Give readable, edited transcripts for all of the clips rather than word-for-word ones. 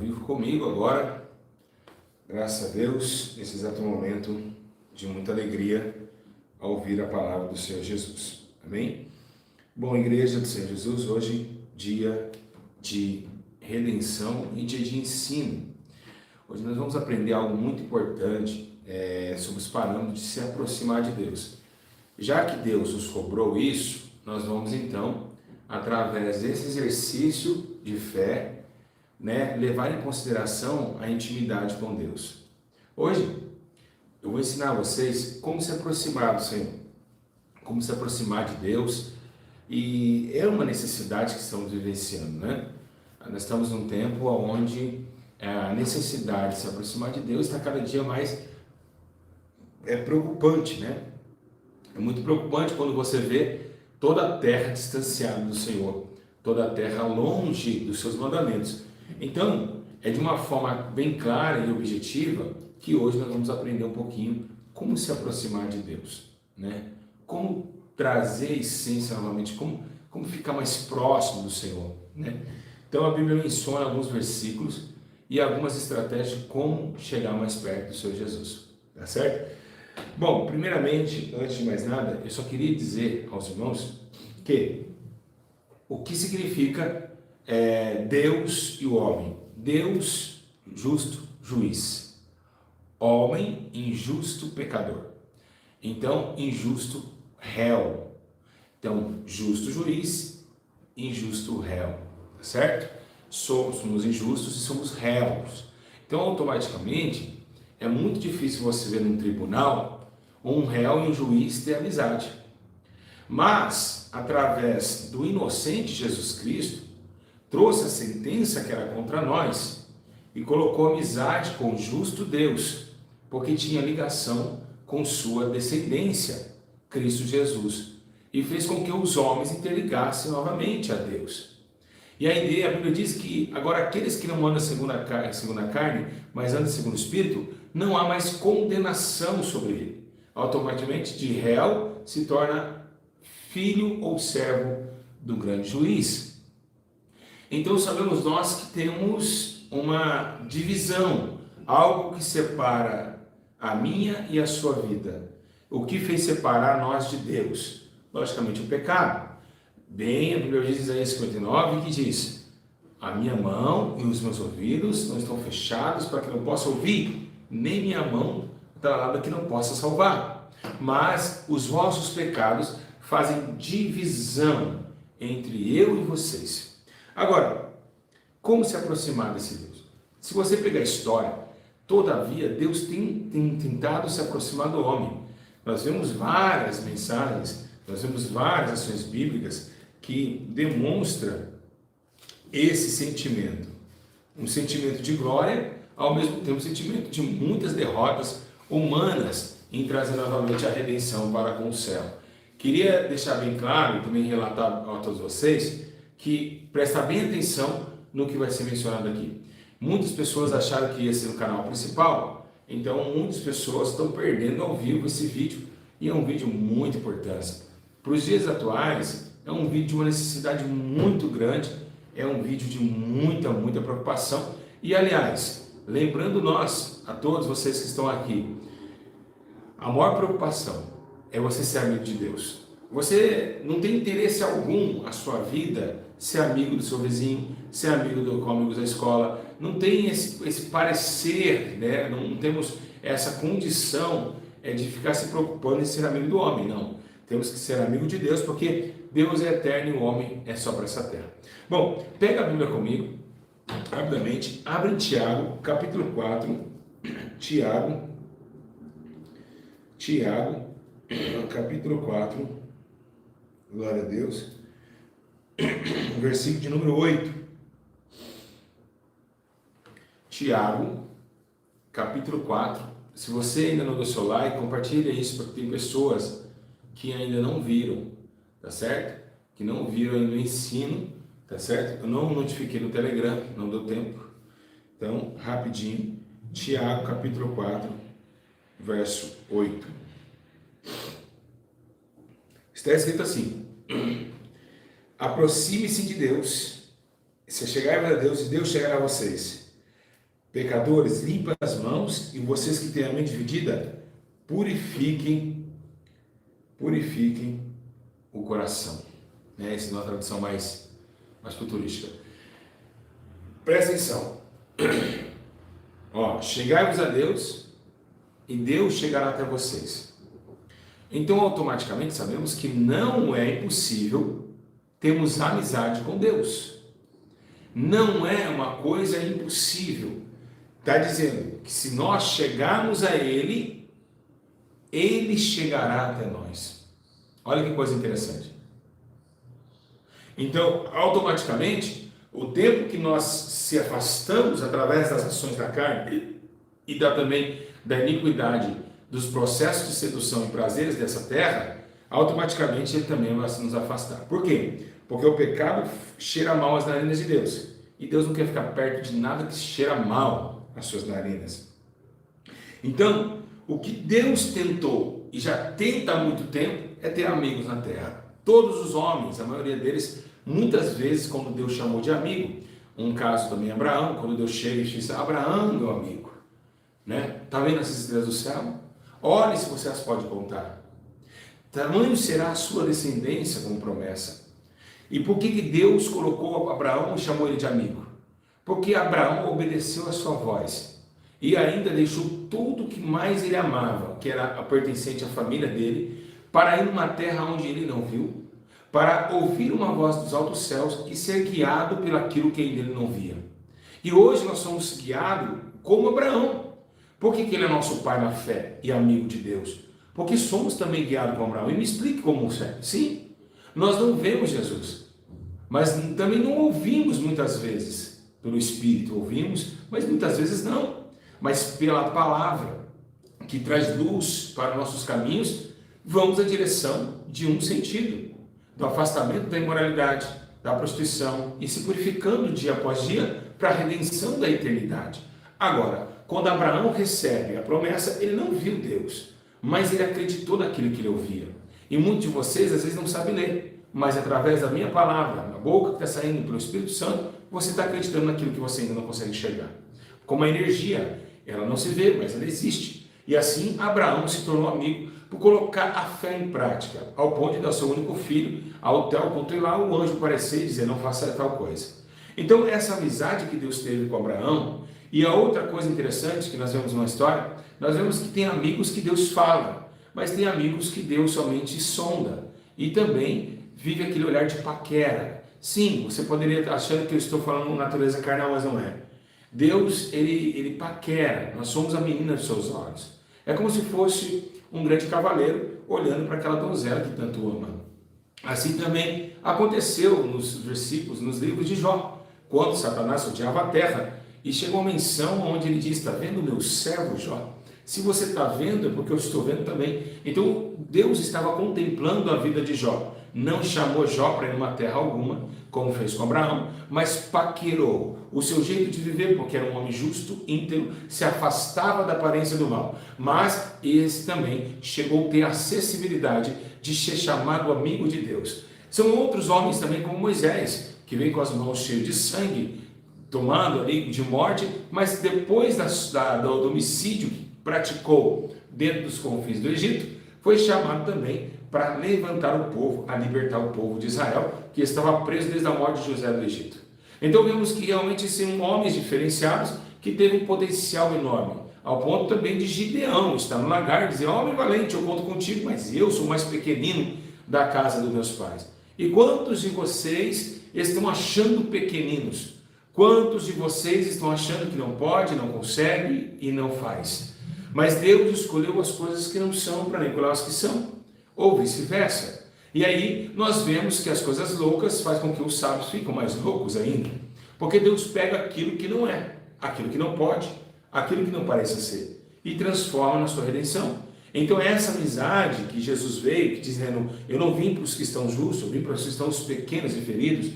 vivo comigo agora, graças a Deus, nesse exato momento de muita alegria ao ouvir a palavra do Senhor Jesus. Amém? Bom, Igreja do Senhor Jesus, hoje dia de redenção e dia de ensino. Hoje nós vamos aprender algo muito importante sobre os parâmetros de se aproximar de Deus. Já que Deus nos cobrou isso, nós vamos então, através desse exercício de fé, levar em consideração a intimidade com Deus. Hoje eu vou ensinar a vocês como se aproximar do Senhor, como se aproximar de Deus, e é uma necessidade que estamos vivenciando, né? Nós estamos num tempo onde a necessidade de se aproximar de Deus está cada dia mais preocupante, né? É muito preocupante quando você vê toda a terra distanciada do Senhor, toda a terra longe dos seus mandamentos. Então, é de uma forma bem clara e objetiva que hoje nós vamos aprender um pouquinho como se aproximar de Deus, né? Como trazer a essência novamente, como ficar mais próximo do Senhor, né? Então, a Bíblia menciona alguns versículos e algumas estratégias de como chegar mais perto do Senhor Jesus, tá certo? Bom, primeiramente, antes de mais nada, eu só queria dizer aos irmãos que o que significa Deus e o homem. Deus, justo juiz. Homem, injusto pecador. Então, injusto réu. Então, justo juiz, injusto réu. Tá certo? Somos injustos e somos réus. Então, automaticamente, é muito difícil você ver num tribunal um réu e um juiz ter amizade. Mas, através do inocente Jesus Cristo, trouxe a sentença que era contra nós e colocou amizade com o justo Deus, porque tinha ligação com sua descendência, Cristo Jesus, e fez com que os homens interligassem novamente a Deus. E a ideia, a Bíblia diz que agora aqueles que não andam segundo a carne, mas andam segundo o Espírito, não há mais condenação sobre ele. Automaticamente de réu se torna filho ou servo do grande juiz. Então sabemos nós que temos uma divisão, algo que separa a minha e a sua vida. O que fez separar nós de Deus? Logicamente o pecado. Bem, a Bíblia diz em Isaías 59 que diz: a minha mão e os meus ouvidos não estão fechados para que não possa ouvir, nem minha mão tralada que não possa salvar. Mas os vossos pecados fazem divisão entre eu e vocês. Agora, como se aproximar desse Deus? Se você pegar a história, todavia Deus tem tentado se aproximar do homem. Nós vemos várias mensagens, nós vemos várias ações bíblicas que demonstram esse sentimento. Um sentimento de glória, ao mesmo tempo um sentimento de muitas derrotas humanas em trazer novamente a redenção para com o céu. Queria deixar bem claro e também relatar a todos vocês que prestar bem atenção no que vai ser mencionado aqui. Muitas pessoas acharam que ia ser no canal principal, então muitas pessoas estão perdendo ao vivo esse vídeo, e é um vídeo muito importante. Para os dias atuais, é um vídeo de uma necessidade muito grande, é um vídeo de muita preocupação. E aliás, lembrando nós, a todos vocês que estão aqui, a maior preocupação é você ser amigo de Deus. Você não tem interesse algum a sua vida ser amigo do seu vizinho, ser amigo do cômigo da escola, não tem esse parecer, né? Não temos essa condição de ficar se preocupando em ser amigo do homem, não. Temos que ser amigo de Deus, porque Deus é eterno e o homem é só para essa terra. Bom, pega a Bíblia comigo, rapidamente, abre em Tiago, capítulo 4, Tiago, capítulo 4, glória a Deus, versículo de número 8. Tiago, capítulo 4. Se você ainda não deu seu like, compartilha isso, porque tem pessoas que ainda não viram, tá certo? Que não viram ainda o ensino, tá certo? Eu não notifiquei no Telegram, não deu tempo. Então, rapidinho, Tiago, capítulo 4, verso 8. Está escrito assim: aproxime-se de Deus, se chegar a Deus e Deus chegará a vocês. Pecadores, limpem as mãos, e vocês que têm a mente dividida, purifiquem o coração. Né? Essa é uma tradução mais futurística. Presta atenção. Ó, chegai-vos a Deus, e Deus chegará até vocês. Então, automaticamente, sabemos que não é impossível termos amizade com Deus. Não é uma coisa impossível. Está dizendo que se nós chegarmos a Ele, Ele chegará até nós. Olha que coisa interessante. Então, automaticamente, o tempo que nós se afastamos através das ações da carne e também da iniquidade, dos processos de sedução e prazeres dessa terra, automaticamente Ele também vai nos afastar. Por quê? Porque o pecado cheira mal às narinas de Deus. E Deus não quer ficar perto de nada que cheira mal às suas narinas. Então, o que Deus tentou e já tenta há muito tempo é ter amigos na terra. Todos os homens, a maioria deles, muitas vezes, quando Deus chamou de amigo, um caso também Abraão, quando Deus chega e diz: Abraão, meu amigo, né? Tá vendo essas estrelas do céu? Olhe se você as pode contar. Tamanho será a sua descendência como promessa. E por que Deus colocou Abraão e chamou ele de amigo? Porque Abraão obedeceu a sua voz e ainda deixou tudo que mais ele amava, que era pertencente à família dele, para ir numa terra onde ele não viu, para ouvir uma voz dos altos céus e ser guiado pelaquilo que ele não via. E hoje nós somos guiados como Abraão. Por que ele é nosso pai na fé e amigo de Deus? Porque somos também guiados como Abraão. E me explique como é. Sim, nós não vemos Jesus, mas também não ouvimos muitas vezes pelo Espírito. Ouvimos, mas muitas vezes não. Mas pela palavra, que traz luz para nossos caminhos, vamos na direção de um sentido, do afastamento da imoralidade, da prostituição, e se purificando dia após dia para a redenção da eternidade. Agora, quando Abraão recebe a promessa, ele não viu Deus, mas ele acreditou naquilo que ele ouvia. E muitos de vocês às vezes não sabem ler, mas através da minha palavra, na boca que está saindo pelo Espírito Santo, você está acreditando naquilo que você ainda não consegue enxergar. Como a energia, ela não se vê, mas ela existe. E assim Abraão se tornou amigo por colocar a fé em prática, ao ponto de dar seu único filho, ao tal ponto de lá o anjo aparecer e dizer: não faça tal coisa. Então essa amizade que Deus teve com Abraão. E a outra coisa interessante que nós vemos na história, nós vemos que tem amigos que Deus fala, mas tem amigos que Deus somente sonda. E também vive aquele olhar de paquera. Sim, você poderia estar achando que eu estou falando natureza carnal, mas não é. Deus, ele paquera, nós somos a menina dos seus olhos. É como se fosse um grande cavaleiro olhando para aquela donzela que tanto ama. Assim também aconteceu nos versículos, nos livros de Jó, quando Satanás odiava a terra, e chegou uma menção onde ele diz: está vendo meu servo Jó? Se você está vendo, é porque eu estou vendo também. Então Deus estava contemplando a vida de Jó. Não chamou Jó para ir numa terra alguma, como fez com Abraão, mas paquerou o seu jeito de viver, porque era um homem justo, íntegro, se afastava da aparência do mal. Mas esse também chegou a ter acessibilidade de ser chamado amigo de Deus. São outros homens também, como Moisés, que vem com as mãos cheias de sangue, tomando ali de morte, mas depois do homicídio que praticou dentro dos confins do Egito, foi chamado também para levantar o povo, a libertar o povo de Israel, que estava preso desde a morte de José do Egito. Então vemos que realmente são homens diferenciados que teve um potencial enorme, ao ponto também de Gideão estar no lagar e dizer: homem valente, eu conto contigo, mas eu sou o mais pequenino da casa dos meus pais. E quantos de vocês estão achando pequeninos? Quantos de vocês estão achando que não pode, não consegue e não faz? Mas Deus escolheu as coisas que não são para aniquilar as que são, ou vice-versa. E aí nós vemos que as coisas loucas fazem com que os sábios fiquem mais loucos ainda. Porque Deus pega aquilo que não é, aquilo que não pode, aquilo que não parece ser, e transforma na sua redenção. Então essa amizade que Jesus veio, que dizendo: eu não vim para os que estão justos, eu vim para os que estão os pequenos e feridos,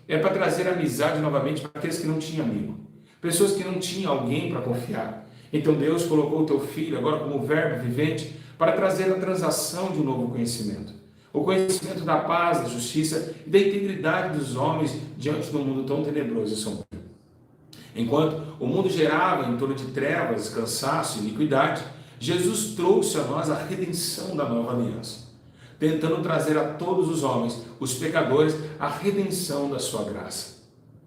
é para trazer amizade novamente para aqueles que não tinham amigo, pessoas que não tinham alguém para confiar. Então Deus colocou o teu filho agora como verbo vivente para trazer a transação de um novo conhecimento. O conhecimento da paz, da justiça e da integridade dos homens diante de um mundo tão tenebroso e sombrio. Enquanto o mundo gerava em torno de trevas, cansaço e iniquidade, Jesus trouxe a nós a redenção da nova aliança, tentando trazer a todos os homens, os pecadores, a redenção da sua graça.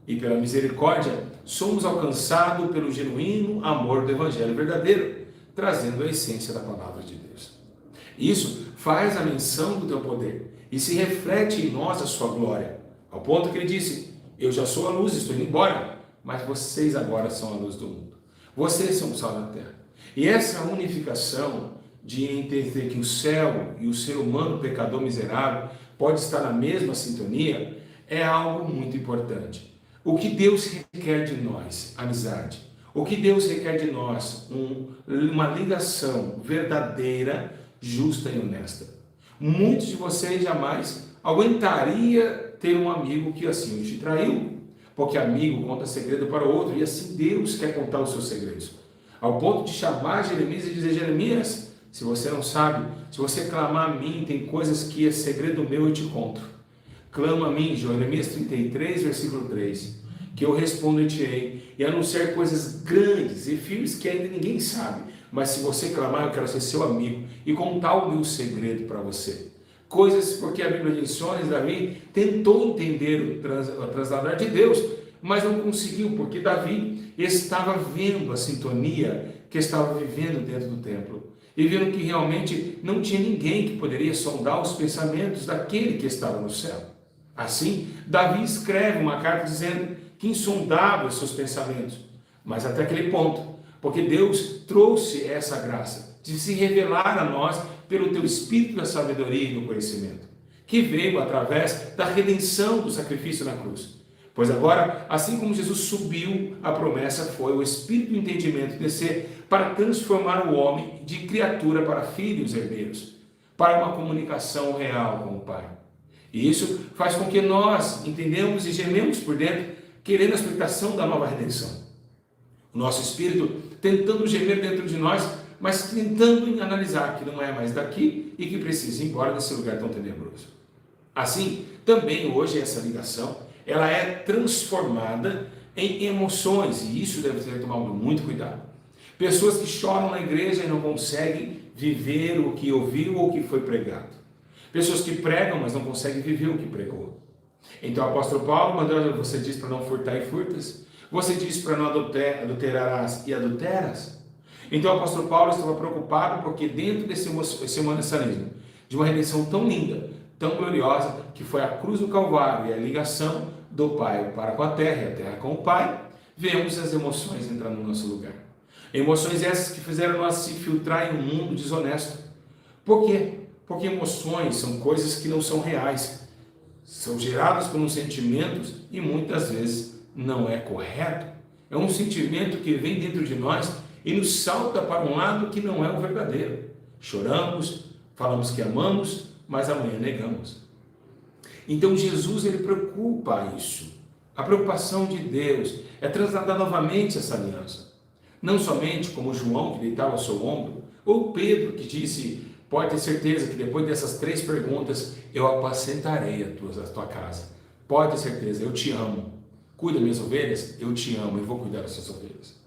E pela misericórdia, somos alcançados pelo genuíno amor do Evangelho verdadeiro, trazendo a essência da palavra de Deus. Isso faz a menção do teu poder e se reflete em nós a sua glória, ao ponto que ele disse: eu já sou a luz, estou indo embora, mas vocês agora são a luz do mundo. Vocês são o sal da terra. E essa unificação de entender que o céu e o ser humano pecador miserável pode estar na mesma sintonia é algo muito importante. O que Deus requer de nós? Amizade. O que Deus requer de nós? Uma ligação verdadeira, justa e honesta. Muitos de vocês jamais aguentaria ter um amigo que assim te traiu, porque amigo conta segredo para o outro, e assim Deus quer contar os seus segredos. Ao ponto de chamar Jeremias e dizer: Jeremias, se você não sabe, se você clamar a mim, tem coisas que é segredo meu, eu te conto. Clama a mim, Jeremias 33, versículo 3, que eu responderei e anunciar coisas grandes e firmes que ainda ninguém sabe. Mas se você clamar, eu quero ser seu amigo e contar o meu segredo para você. Coisas porque a Bíblia diz: Davi tentou entender o transladar de Deus, mas não conseguiu, porque Davi estava vendo a sintonia que estava vivendo dentro do templo e vendo que realmente não tinha ninguém que poderia sondar os pensamentos daquele que estava no céu. Assim, Davi escreve uma carta dizendo que insondável os seus pensamentos, mas até aquele ponto, porque Deus trouxe essa graça de se revelar a nós pelo teu espírito da sabedoria e do conhecimento, que veio através da redenção do sacrifício na cruz. Pois agora, assim como Jesus subiu, a promessa foi o espírito do entendimento descer para transformar o homem de criatura para filhos herdeiros, para uma comunicação real com o Pai. E isso faz com que nós entendamos e gememos por dentro, querendo a explicação da nova redenção. O nosso espírito tentando gemer dentro de nós, mas tentando analisar que não é mais daqui e que precisa ir embora desse lugar tão tenebroso. Assim, também hoje essa ligação, ela é transformada em emoções, e isso deve ser tomado muito cuidado. Pessoas que choram na igreja e não conseguem viver o que ouviu ou o que foi pregado. Pessoas que pregam, mas não conseguem viver o que pregou. Então o apóstolo Paulo mandou: você diz para não furtar e furtas, você diz para não adulterarás e adulteras. Então o apóstolo Paulo estava preocupado porque dentro desse humanismo, de uma redenção tão linda, tão gloriosa, que foi a cruz do Calvário e a ligação do Pai para com a terra e a terra com o Pai, vemos as emoções entrando no nosso lugar. Emoções essas que fizeram nós se filtrar em um mundo desonesto. Por quê? Porque emoções são coisas que não são reais, são geradas por uns sentimentos e muitas vezes não é correto. É um sentimento que vem dentro de nós e nos salta para um lado que não é o verdadeiro. Choramos, falamos que amamos, mas amanhã negamos. Então Jesus, ele preocupa isso. A preocupação de Deus é trasladar novamente essa aliança. Não somente como João, que deitava ao seu ombro, ou Pedro, que disse: pode ter certeza que depois dessas 3 perguntas, eu apacentarei a tua casa. Pode ter certeza, eu te amo. Cuida das minhas ovelhas, eu te amo e vou cuidar das suas ovelhas.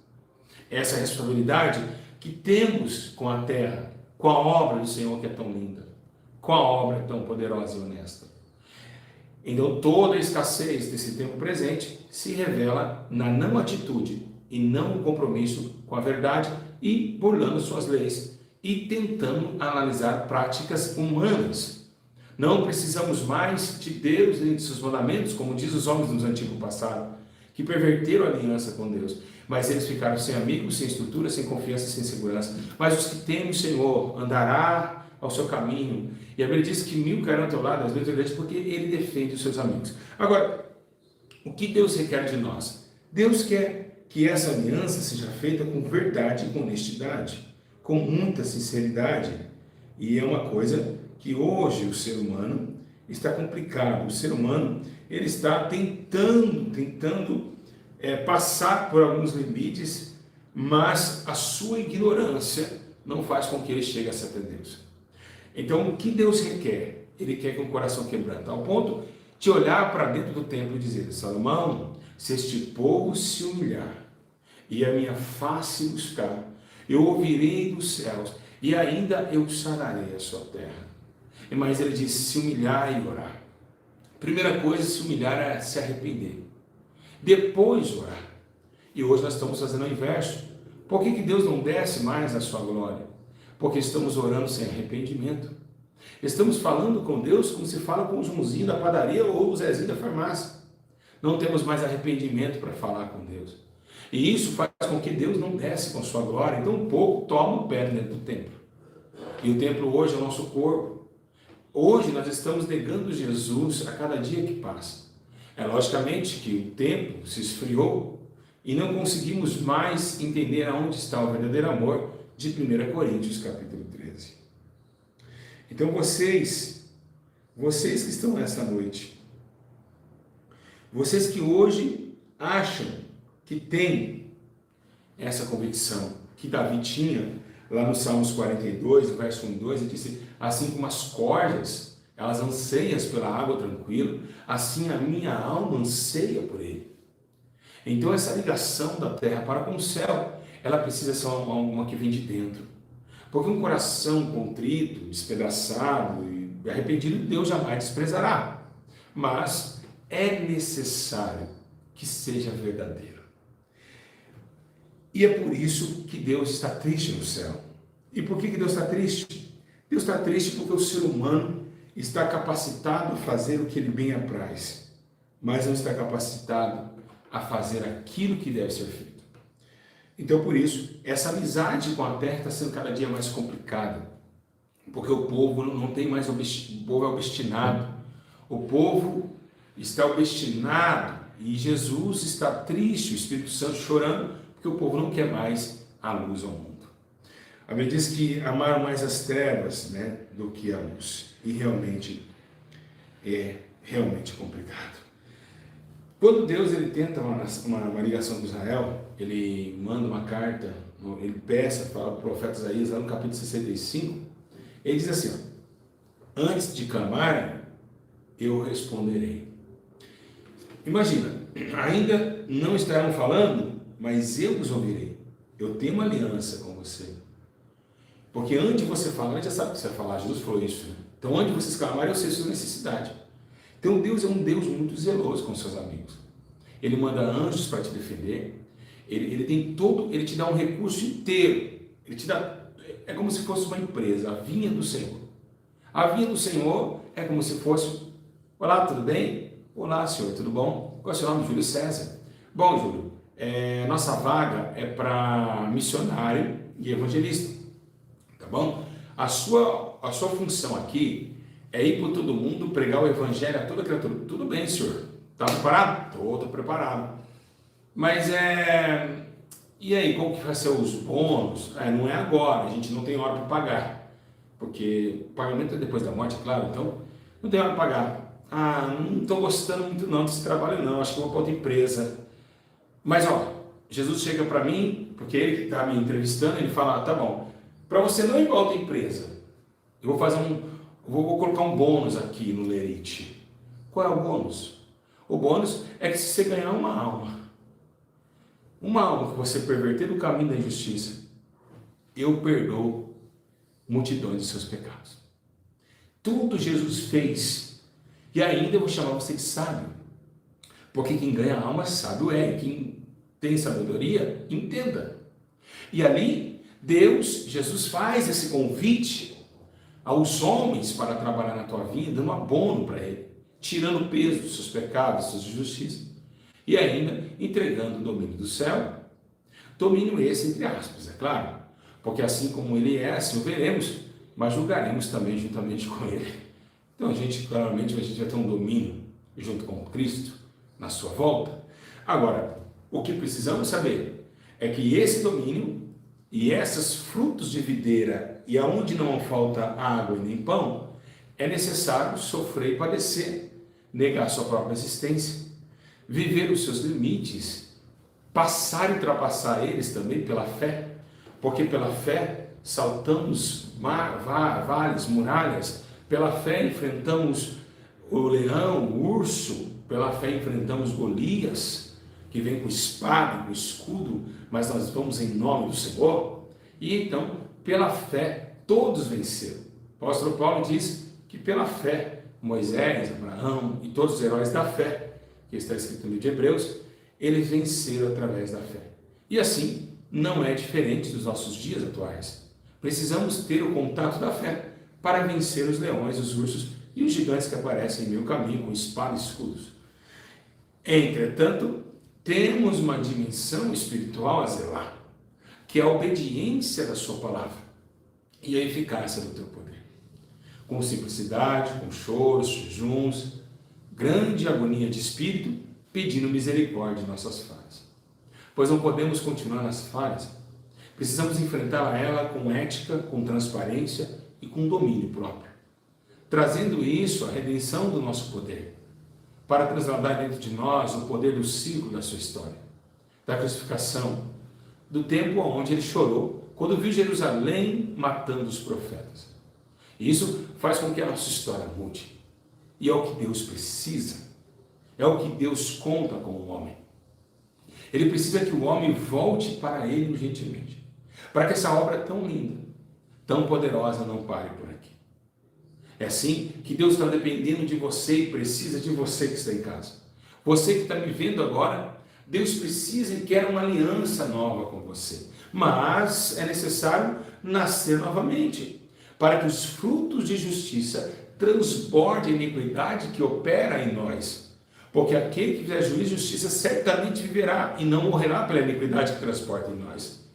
Essa responsabilidade que temos com a terra, com a obra do Senhor que é tão linda, com a obra tão poderosa e honesta. Então toda a escassez desse tempo presente se revela na não atitude e não compromisso com a verdade e burlando suas leis e tentando analisar práticas humanas. Não precisamos mais de Deus e de seus mandamentos, como diz os homens do antigo passado, que perverteram a aliança com Deus, mas eles ficaram sem amigos, sem estrutura, sem confiança, sem segurança. Mas os que temem o Senhor andará ao seu caminho, e a Bíblia diz que 1000 cairão ao teu lado, 10.000 ao teu, porque ele defende os seus amigos. Agora, o que Deus requer de nós? Deus quer que essa aliança seja feita com verdade e com honestidade, com muita sinceridade, e é uma coisa que hoje o ser humano está complicado. O ser humano, ele está tentando passar por alguns limites, mas a sua ignorância não faz com que ele chegue a ser até Deus. Então, o que Deus requer? Ele quer com o coração quebrantado, ao ponto de olhar para dentro do templo e dizer: Salomão, se este povo se humilhar, e a minha face buscar, eu ouvirei dos céus, e ainda eu sararei a sua terra. Mas ele diz, se humilhar e orar. Primeira coisa, se humilhar é se arrepender. Depois orar. E hoje nós estamos fazendo o inverso. Por que Deus não desce mais a sua glória? Porque estamos orando sem arrependimento. Estamos falando com Deus como se fala com o Joãozinho da padaria ou o Zezinho da farmácia. Não temos mais arrependimento para falar com Deus. E isso faz com que Deus não desce com sua glória. Então um pouco toma o pé dentro do templo. E o templo hoje é o nosso corpo. Hoje nós estamos negando Jesus a cada dia que passa. É logicamente que o tempo se esfriou e não conseguimos mais entender aonde está o verdadeiro amor de 1 Coríntios capítulo 13. Então vocês que estão nessa noite, vocês que hoje acham que têm essa convicção que Davi tinha lá no Salmos 42, no verso 1 e 2, ele disse, assim como as cordas, elas anseiam pela água tranquila, assim a minha alma anseia por ele. Então essa ligação da terra para com o céu, ela precisa ser uma que vem de dentro. Porque um coração contrito, despedaçado e arrependido, Deus jamais desprezará. Mas é necessário que seja verdadeiro. E é por isso que Deus está triste no céu. E por que Deus está triste? Deus está triste porque o ser humano está capacitado a fazer o que ele bem apraz, mas não está capacitado a fazer aquilo que deve ser feito. Então, por isso, essa amizade com a terra está sendo cada dia mais complicada, porque o povo não tem mais, o povo é obstinado, o povo está obstinado e Jesus está triste, o Espírito Santo chorando, porque o povo não quer mais a luz ao mundo. A Bíblia diz que amaram mais as trevas, né, do que a luz, e realmente é complicado. Quando Deus ele tenta uma ligação com Israel, ele manda uma carta, ele peça, fala para o profeta Isaías, lá no capítulo 65, ele diz assim, ó, antes de clamarem, eu responderei. Imagina, ainda não estarão falando, mas eu os ouvirei. Eu tenho uma aliança com você. Porque antes de você falar, já sabe o que você vai falar, Jesus falou isso. Né? Então, antes de vocês clamarem, eu sei sua necessidade. Então Deus é um Deus muito zeloso com seus amigos. Ele manda anjos para te defender. Ele tem todo, ele te dá um recurso inteiro. Ele te dá, é como se fosse uma empresa, a vinha do Senhor. A vinha do Senhor é como se fosse, olá, tudo bem? Olá, senhor, tudo bom? Qual é o seu nome? Júlio César. Bom, Júlio, nossa vaga é para missionário e evangelista, tá bom? A sua função aqui é ir para todo mundo, pregar o evangelho a toda criatura. Tudo bem, senhor. Está preparado? Estou preparado. Mas e aí, qual que vai ser os bônus? Não é agora, a gente não tem hora para pagar. Porque o pagamento é depois da morte, é claro, então não tem hora para pagar. Não estou gostando muito não desse trabalho não, acho que eu vou para outra empresa. Mas ó, Jesus chega para mim, porque ele que está me entrevistando, ele fala, tá bom, para você não ir para outra empresa, eu vou fazer vou colocar um bônus aqui no lerite. Qual é o bônus? O bônus é que se você ganhar uma alma que você perverter do caminho da injustiça, eu perdoo multidões de seus pecados. Tudo Jesus fez, e ainda eu vou chamar você de sábio, porque quem ganha alma sábio é, quem tem sabedoria, entenda. E ali, Jesus faz esse convite aos homens para trabalhar na tua vida, dando abono para ele, tirando o peso dos seus pecados, das suas injustiças, e ainda entregando o domínio do céu, domínio esse entre aspas, é claro, porque assim como ele é, assim o veremos, mas julgaremos também juntamente com ele. Então claramente a gente vai ter um domínio junto com Cristo na sua volta. Agora, o que precisamos saber é que esse domínio e esses frutos de videira, e aonde não falta água e nem pão, é necessário sofrer e padecer, negar sua própria existência, viver os seus limites, passar e ultrapassar eles também pela fé, porque pela fé saltamos vales, muralhas, pela fé enfrentamos o leão, o urso, pela fé enfrentamos Golias, que vem com espada, com escudo, mas nós vamos em nome do Senhor. E então, pela fé, todos venceram. O apóstolo Paulo diz que pela fé, Moisés, Abraão e todos os heróis da fé, que está escrito no livro de Hebreus, eles venceram através da fé. E assim, não é diferente dos nossos dias atuais. Precisamos ter o contato da fé para vencer os leões, os ursos e os gigantes que aparecem em meu caminho com espada e escudos. Entretanto, temos uma dimensão espiritual a zelar, que é a obediência da sua palavra e a eficácia do teu poder. Com simplicidade, com choros, jejuns, grande agonia de espírito, pedindo misericórdia em nossas falhas. Pois não podemos continuar nas falhas. Precisamos enfrentar ela com ética, com transparência e com domínio próprio. Trazendo isso à redenção do nosso poder, para trasladar dentro de nós o poder do ciclo da sua história, da crucificação, do tempo onde ele chorou, quando viu Jerusalém matando os profetas. E isso faz com que a nossa história mude. E é o que Deus precisa. É o que Deus conta com o homem. Ele precisa que o homem volte para ele urgentemente, para que essa obra tão linda, tão poderosa não pare por aqui. É assim que Deus está dependendo de você e precisa de você que está em casa. Você que está me vendo agora, Deus precisa e quer uma aliança nova com você. Mas é necessário nascer novamente, para que os frutos de justiça transbordem a iniquidade que opera em nós. Porque aquele que fizer juízo e justiça certamente viverá e não morrerá pela iniquidade que transporta em nós.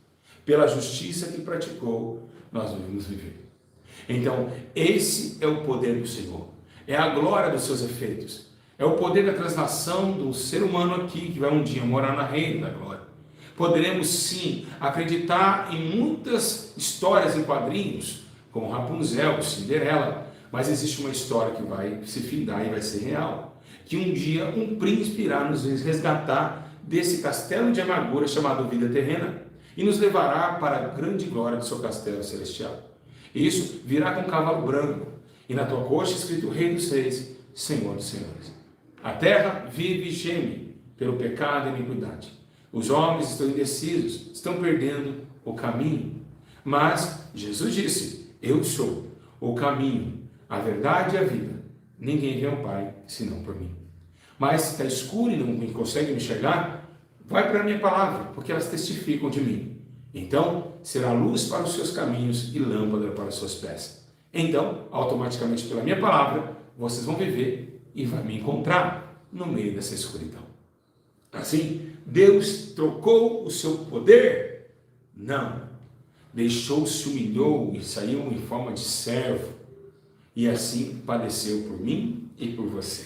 Pela justiça que praticou, nós devemos viver. Então, esse é o poder do Senhor. É a glória dos seus efeitos. É o poder da translação do ser humano aqui, que vai um dia morar na reina da glória. Poderemos sim acreditar em muitas histórias em quadrinhos, como Rapunzel, Cinderela, mas existe uma história que vai se findar e vai ser real. Que um dia um príncipe irá nos resgatar desse castelo de amargura chamado vida terrena e nos levará para a grande glória do seu castelo celestial. E isso virá com um cavalo branco e na tua coxa escrito Rei dos Reis, Senhor dos Senhores. A terra vive e geme pelo pecado e iniquidade. Os homens estão indecisos, estão perdendo o caminho. Mas Jesus disse, eu sou o caminho, a verdade e a vida. Ninguém vê ao Pai senão por mim. Mas se está escuro e não consegue me enxergar, vai para a minha palavra, porque elas testificam de mim. Então, será luz para os seus caminhos e lâmpada para os seus pés. Então, automaticamente pela minha palavra, vocês vão viver e vão me encontrar no meio dessa escuridão. Assim, Deus trocou o seu poder? Não. Deixou-se, humilhou e saiu em forma de servo. E assim padeceu por mim e por você.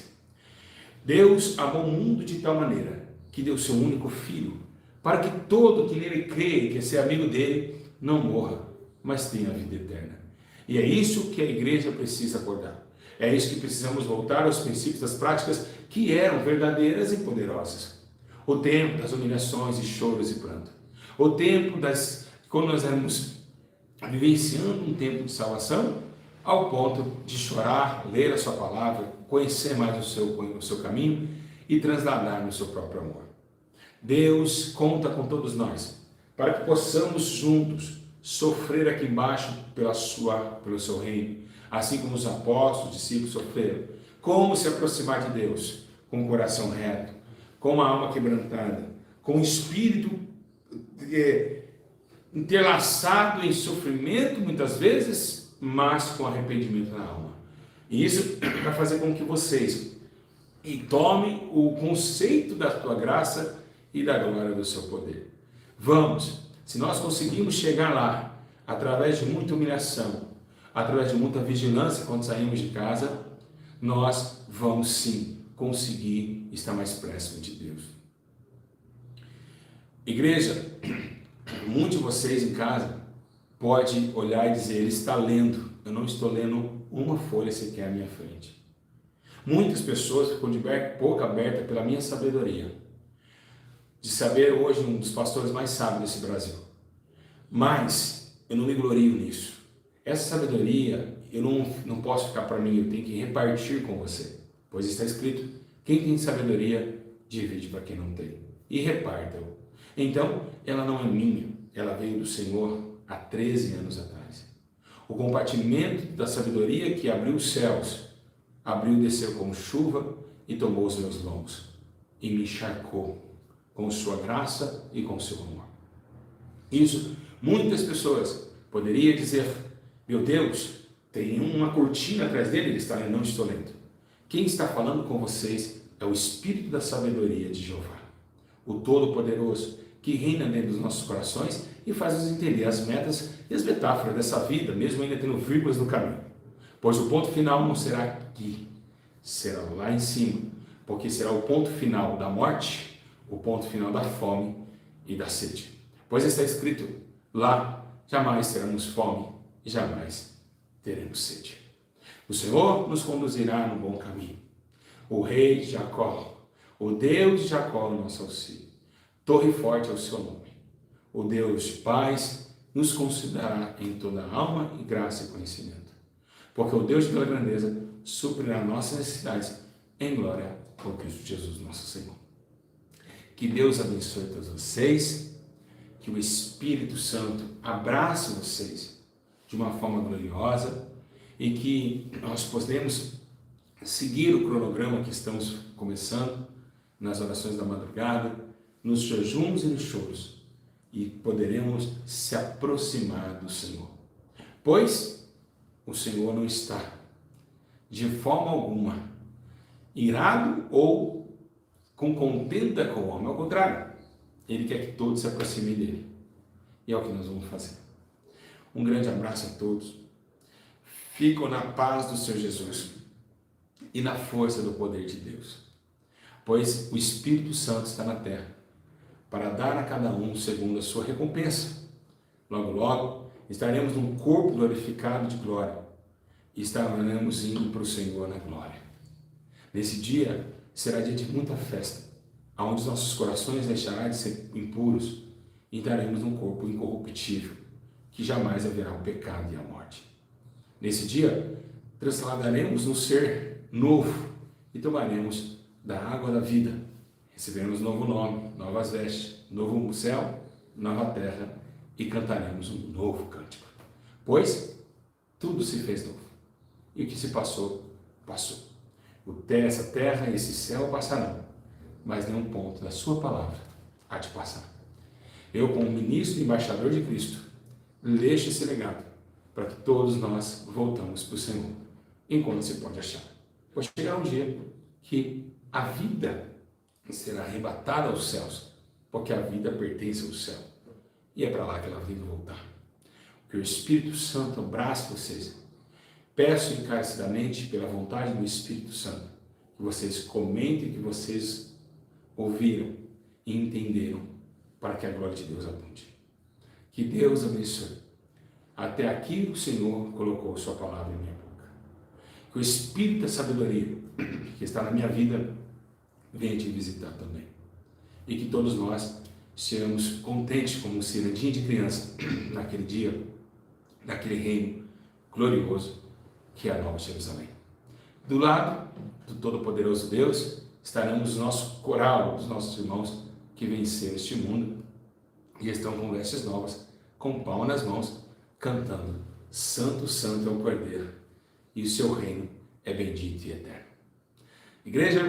Deus amou o mundo de tal maneira que deu seu único filho, para que todo que nele crê e quer ser amigo dele, não morra, mas tenha a vida eterna. E é isso que a igreja precisa acordar. É isso que precisamos voltar aos princípios das práticas que eram verdadeiras e poderosas. O tempo das humilhações e choros e pranto. O tempo quando nós éramos vivenciando um tempo de salvação, ao ponto de chorar, ler a sua palavra, conhecer mais o seu caminho e transladar no seu próprio amor. Deus conta com todos nós, para que possamos juntos sofrer aqui embaixo pelo seu reino, assim como os apóstolos, discípulos sofreram. Como se aproximar de Deus com o coração reto, com uma alma quebrantada, com o espírito interlaçado em sofrimento muitas vezes, mas com arrependimento na alma. E isso vai fazer com que vocês tomem o conceito da tua graça e da glória do seu poder. Vamos, se nós conseguimos chegar lá, através de muita humilhação, através de muita vigilância quando saímos de casa, nós vamos sim conseguir estar mais próximo de Deus. Igreja, muitos de vocês em casa pode olhar e dizer, ele está lendo, eu não estou lendo uma folha sequer à minha frente. Muitas pessoas ficam de boca aberta pela minha sabedoria, de saber hoje um dos pastores mais sábios desse Brasil. Mas eu não me glorio nisso. Essa sabedoria eu não posso ficar para mim, eu tenho que repartir com você. Pois está escrito, quem tem sabedoria, divide para quem não tem. e reparta-o. Então, ela não é minha, ela veio do Senhor há 13 anos atrás. O compartimento da sabedoria que abriu os céus, abriu e desceu como chuva e tomou os meus lombos e me encharcou com sua graça e com seu amor. Isso, muitas pessoas poderiam dizer, meu Deus, tem uma cortina atrás dele, ele está lendo, não estou lendo. Quem está falando com vocês é o Espírito da sabedoria de Jeová, o Todo-Poderoso, que reina dentro dos nossos corações e faz-nos entender as metas e as metáforas dessa vida, mesmo ainda tendo vírgulas no caminho. Pois o ponto final não será aqui, será lá em cima, porque será o ponto final da morte, o ponto final da fome e da sede. Pois está escrito, lá jamais teremos fome e jamais teremos sede. O Senhor nos conduzirá no bom caminho. O Rei de Jacó, o Deus de Jacó, o nosso auxílio. Torre forte é o seu nome. O Deus de paz nos considerará em toda alma e graça e conhecimento. Porque o Deus de toda grandeza suprirá nossas necessidades em glória por Cristo Jesus, nosso Senhor. Que Deus abençoe todos vocês, que o Espírito Santo abrace vocês de uma forma gloriosa e que nós podemos seguir o cronograma que estamos começando nas orações da madrugada, nos jejuns e nos choros, e poderemos se aproximar do Senhor. Pois o Senhor não está, de forma alguma, irado ou com contenda com o homem. Ao contrário, Ele quer que todos se aproximem dEle. E é o que nós vamos fazer. Um grande abraço a todos. Fiquem na paz do Senhor Jesus e na força do poder de Deus. Pois o Espírito Santo está na terra para dar a cada um segundo a sua recompensa. Logo, logo, estaremos num corpo glorificado de glória e estaremos indo para o Senhor na glória. Nesse dia, será dia de muita festa, onde os nossos corações deixarão de ser impuros e estaremos num corpo incorruptível, que jamais haverá o pecado e a morte. Nesse dia, trasladaremos um ser novo e tomaremos da água da vida. Receberemos novo nome, novas vestes, novo céu, nova terra e cantaremos um novo cântico. Pois tudo se fez novo. E o que se passou, passou. Essa terra e esse céu passarão, mas nenhum ponto da sua palavra há de passar. Eu, como ministro e embaixador de Cristo, deixo esse legado para que todos nós voltamos para o Senhor, enquanto se pode achar. Pode chegar um dia que a vida será arrebatada aos céus, porque a vida pertence ao céu. E é para lá que ela tem que voltar. Que o Espírito Santo abrace vocês. Peço encarecidamente, pela vontade do Espírito Santo, que vocês comentem o que vocês ouviram e entenderam, para que a glória de Deus abunde. Que Deus abençoe. Até aqui o Senhor colocou sua palavra em minha boca. Que o Espírito da sabedoria que está na minha vida venha te visitar também. E que todos nós sejamos contentes como um cirandinho de criança naquele dia, naquele reino glorioso que é a Nova Jerusalém. Do lado do Todo-Poderoso Deus estaremos o nosso coral, os nossos irmãos que venceram este mundo e estão com vestes novas, com pão nas mãos, cantando: Santo, Santo é o Cordeiro, e o seu reino é bendito e eterno. Igreja,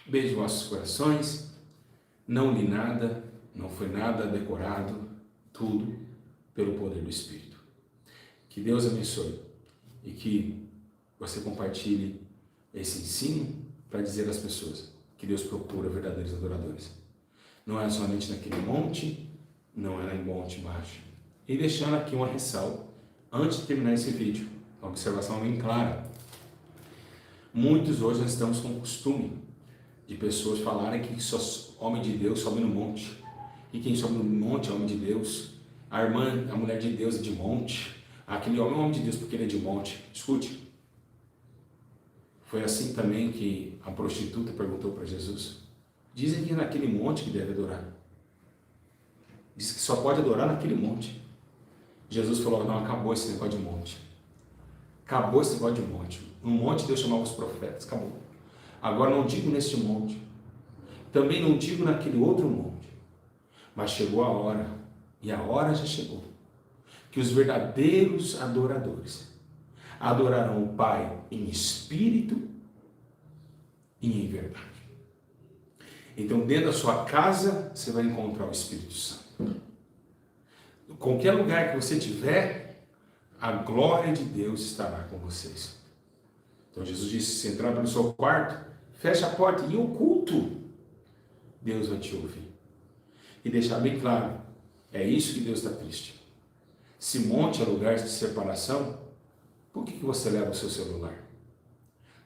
beijo vossos corações. Não li nada, não foi nada decorado, tudo pelo poder do Espírito. Que Deus abençoe e que você compartilhe esse ensino para dizer às pessoas que Deus procura verdadeiros adoradores. Não é somente naquele monte, não é em monte baixo. E deixando aqui uma ressalva, antes de terminar esse vídeo, uma observação bem clara. Muitos hoje nós estamos com o costume de pessoas falarem que só homem de Deus sobe no monte. E quem sobe no monte é homem de Deus. A irmã, a mulher de Deus é de monte. Aquele homem é homem de Deus porque ele é de monte. Escute. Foi assim também que a prostituta perguntou para Jesus. Dizem que é naquele monte que deve adorar. Diz que só pode adorar naquele monte. Jesus falou: não, acabou esse negócio de monte. Acabou esse negócio de monte. No monte Deus chamava os profetas. Acabou. Agora não digo neste monte. Também não digo naquele outro monte, mas chegou a hora, e a hora já chegou, que os verdadeiros adoradores adorarão o Pai em espírito e em verdade. Então, dentro da sua casa, você vai encontrar o Espírito Santo. Em qualquer lugar que você estiver, a glória de Deus estará com vocês. Então, Jesus disse, se entrar pelo seu quarto, fecha a porta e oculto, Deus vai te ouvir. E deixar bem claro, é isso que Deus está triste. Se monte é lugar de separação, por que você leva o seu celular?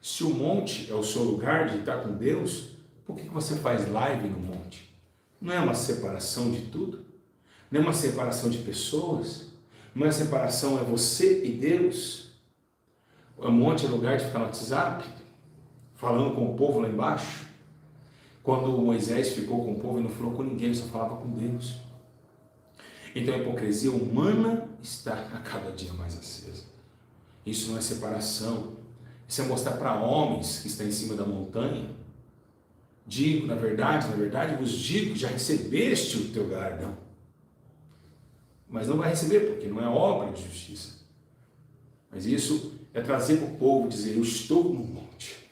Se o monte é o seu lugar de estar com Deus, por que você faz live no monte? Não é uma separação de tudo? Não é uma separação de pessoas? Não é separação, é você e Deus? O monte é lugar de ficar no WhatsApp, falando com o povo lá embaixo? Quando Moisés ficou com o povo e não falou com ninguém, só falava com Deus. Então a hipocrisia humana está a cada dia mais acesa. Isso não é separação. Isso é mostrar para homens que estão em cima da montanha. Digo, na verdade, vos digo que já recebeste o teu galardão. Mas não vai receber, porque não é obra de justiça. Mas isso é trazer para o povo, dizer, eu estou no monte.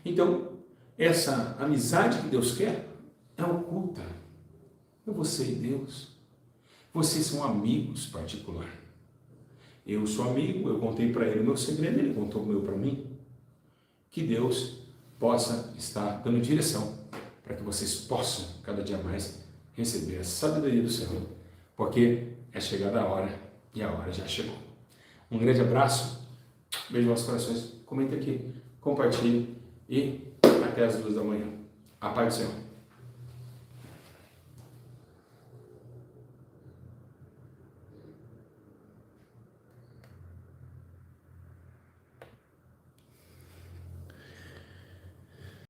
Então, essa amizade que Deus quer é oculta. É você e Deus. Vocês são amigos particulares. Eu sou amigo, eu contei para ele o meu segredo, ele contou o meu para mim. Que Deus possa estar dando direção para que vocês possam, cada dia mais, receber a sabedoria do Senhor, porque é chegada a hora e a hora já chegou. Um grande abraço, beijo nos corações, comente aqui, compartilhe e até as 2 da manhã. A paz do Senhor.